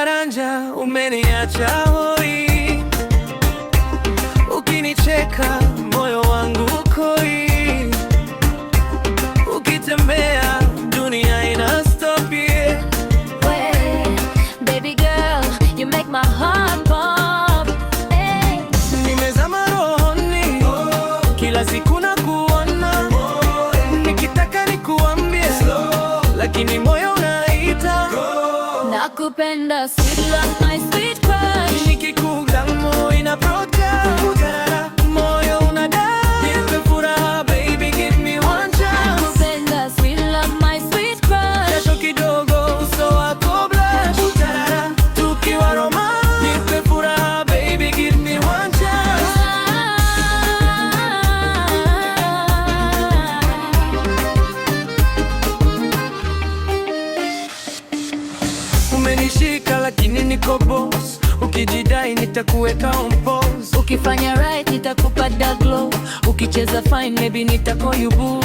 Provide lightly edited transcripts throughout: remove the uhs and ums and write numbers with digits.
karanja, umeniacha hoi. Ukinicheka moyo wangu ukoi. Ukitembea dunia ina stop yeah. Hey, baby girl, you make my heart pop. Hey. Nimezama rohoni, kila siku nakuona, nikitaka nikuambie, lakini moyo unaita. Nakupenda sweet love, my sweet crush. Nikikudamu ina protest, moyo unadai. Nipe furaha baby, give me one chance. Nakupenda sweet love, my sweet crush. Kesho kidogo uso wako blush, tukiwa romance. Nipe furaha baby, give me one chance. Umenishika lakini niko boss. Ukijidai nitakuweka on pause. Ukifanya right nitakupa dark glow. Ukicheza fine maybe nitacall you boo.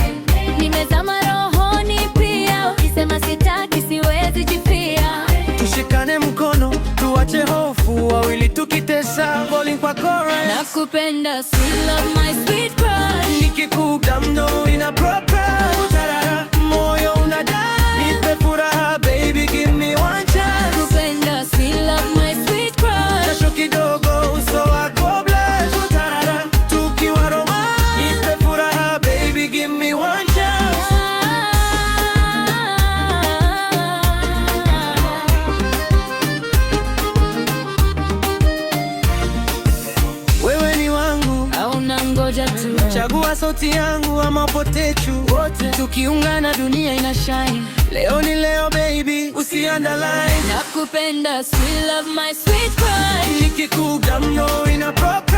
Nimezama rohoni pia. Ukisema sitaki siwezi jifia. Tushikane mkono, tuache hofu, wawili tukitesa, bowling kwa chorus. Nakupenda sweet love, my sweet crush. Nikikudamu ina propose, moyo unadai. Nipe furaha baby, give me one chance. Nakupenda sweet love, my sweet crush. Kesho kidogo uso wako blush, tukiwa romance. Nipe furaha baby, give me one chance. Wewe ni wangu, hauna ngoja tu. chagua sauti yangu ama upotechu. Wote tukiungana dunia ina shine. Leo ni leo baby, usi underline. Nakupenda sweet love, my sweet crush. Nikikudamu ina propose.